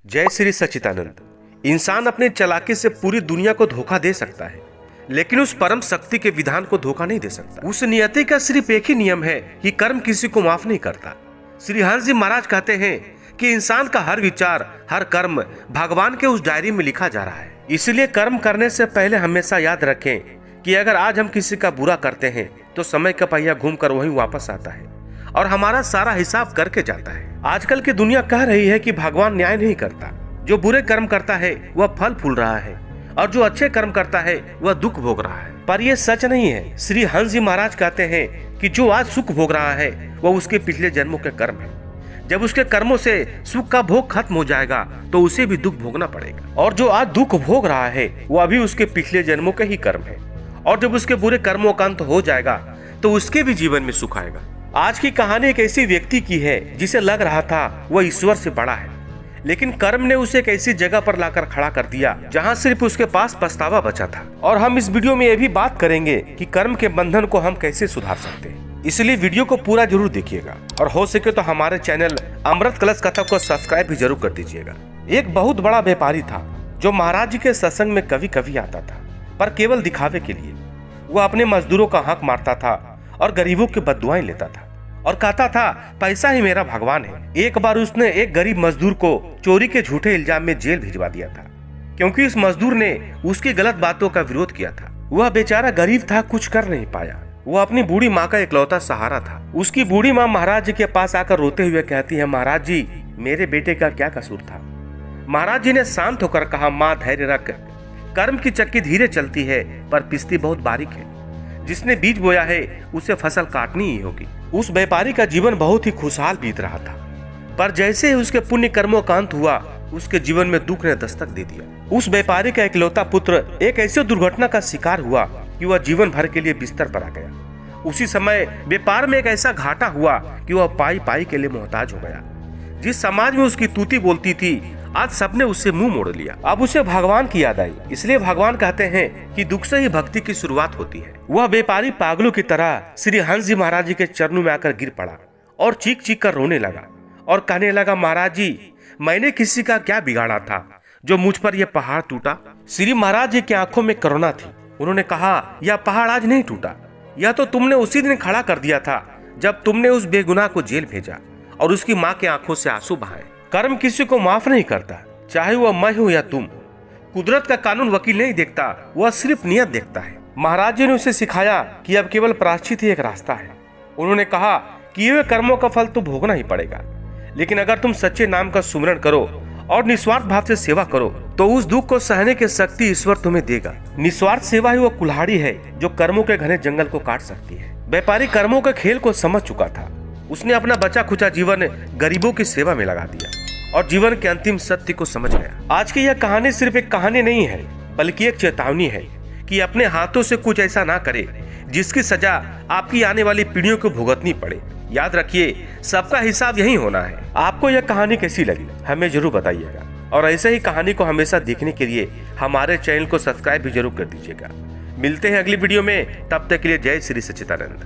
जय श्री सच्चिदानंद। इंसान अपनी चालाकी से पूरी दुनिया को धोखा दे सकता है, लेकिन उस परम शक्ति के विधान को धोखा नहीं दे सकता। उस नियति का सिर्फ एक ही नियम है कि कर्म किसी को माफ नहीं करता। श्री हंस जी महाराज कहते हैं कि इंसान का हर विचार, हर कर्म भगवान के उस डायरी में लिखा जा रहा है। इसलिए कर्म करने से पहले हमेशा याद रखें कि अगर आज हम किसी का बुरा करते हैं तो समय का पहिया घूमकर वहीं वापस आता है और हमारा सारा हिसाब करके जाता है। आजकल की दुनिया कह रही है कि भगवान न्याय नहीं करता। जो बुरे कर्म करता है वह फल फूल रहा है और जो अच्छे कर्म करता है वह दुख भोग रहा है। पर यह सच नहीं है। श्री हंस जी महाराज कहते हैं कि जो आज सुख भोग रहा है वह उसके पिछले जन्मों के कर्म है। जब उसके कर्मों से सुख का भोग खत्म हो जाएगा तो उसे भी दुख भोगना पड़ेगा, और जो आज दुख भोग रहा है वह अभी उसके पिछले जन्मों के ही कर्म है। और जब उसके बुरे कर्मों का अंत हो जाएगा तो उसके भी जीवन में सुख आएगा। आज की कहानी एक ऐसी व्यक्ति की है जिसे लग रहा था वह ईश्वर से बड़ा है, लेकिन कर्म ने उसे एक ऐसी जगह पर लाकर खड़ा कर दिया जहां सिर्फ उसके पास पछतावा बचा था। और हम इस वीडियो में यह भी बात करेंगे कि कर्म के बंधन को हम कैसे सुधार सकते हैं। इसलिए वीडियो को पूरा जरूर देखिएगा और हो सके तो हमारे चैनल अमृत कलश कथा को सब्सक्राइब भी जरूर कर दीजिएगा। एक बहुत बड़ा व्यापारी था जो महाराज जी के सत्संग में कभी कभी आता था, पर केवल दिखावे के लिए। वह अपने मजदूरों का हक मारता था और गरीबों की बद्दुआएं लेता था और कहता था पैसा ही मेरा भगवान है। एक बार उसने एक गरीब मजदूर को चोरी के झूठे इल्जाम में जेल भिजवा दिया था, क्योंकि इस मजदूर ने उसकी गलत बातों का विरोध किया था। वह बेचारा गरीब था, कुछ कर नहीं पाया। वह अपनी बूढ़ी माँ का इकलौता सहारा था। उसकी बूढ़ी माँ महाराज जी के पास आकर रोते हुए कहती है, महाराज जी मेरे बेटे का क्या कसूर था। महाराज जी ने शांत होकर कहा, माँ धैर्य रख, कर्म की चक्की धीरे चलती है पर पिसती बहुत बारीक है। जिसने बीज बोया है उसे फसल काटनी ही होगी। उस व्यापारी का जीवन बहुत ही खुशहाल बीत रहा था, पर जैसे ही उसके पुण्य कर्मों का अंत हुआ उसके जीवन में दुख ने दस्तक दे दिया। उस व्यापारी का इकलौता पुत्र एक ऐसी दुर्घटना का शिकार हुआ कि वह जीवन भर के लिए बिस्तर पर आ गया। उसी समय व्यापार में एक ऐसा घाटा हुआ कि वह पाई पाई के लिए मोहताज हो गया। जिस समाज में उसकी तूती बोलती थी आज सबने उससे मुंह मोड़ लिया। अब उसे भगवान की याद आई। इसलिए भगवान कहते हैं कि दुख से ही भक्ति की शुरुआत होती है। वह व्यापारी पागलों की तरह श्री हंस जी महाराज जी के चरणों में आकर गिर पड़ा और चीख चीख कर रोने लगा और कहने लगा, महाराज जी मैंने किसी का क्या बिगाड़ा था जो मुझ पर यह पहाड़ टूटा। श्री महाराज जी की आंखों में करुणा थी। उन्होंने कहा, यह पहाड़ आज नहीं टूटा, यह तो तुमने उसी दिन खड़ा कर दिया था जब तुमने उस बेगुनाह को जेल भेजा और उसकी माँ के आंखों से आंसू बहाए। कर्म किसी को माफ नहीं करता, चाहे वह मैं हूं या तुम। कुदरत का कानून वकील नहीं देखता, वह सिर्फ नियत देखता है। महाराज जी ने उसे सिखाया कि अब केवल प्रायश्चित ही एक रास्ता है। उन्होंने कहा कि ये कर्मों का फल तो भोगना ही पड़ेगा, लेकिन अगर तुम सच्चे नाम का सुमिरन करो और निस्वार्थ भाव से सेवा करो तो उस दुख को सहने की शक्ति ईश्वर तुम्हें देगा। निस्वार्थ सेवा ही वो कुल्हाड़ी है जो कर्मों के घने जंगल को काट सकती है। व्यापारी कर्मों के खेल को समझ चुका था। उसने अपना बचा खुचा जीवन गरीबों की सेवा में लगा दिया और जीवन के अंतिम सत्य को समझ गया। आज की यह कहानी सिर्फ एक कहानी नहीं है, बल्कि एक चेतावनी है कि अपने हाथों से कुछ ऐसा ना करे जिसकी सजा आपकी आने वाली पीढ़ियों को भुगतनी पड़े। याद रखिए, सबका हिसाब यही होना है। आपको यह कहानी कैसी लगी हमें जरूर बताइएगा, और ऐसे ही कहानी को हमेशा देखने के लिए हमारे चैनल को सब्सक्राइब भी जरूर कर दीजिएगा। मिलते हैं अगली वीडियो में, तब तक के लिए जय श्री सच्चिदानंद।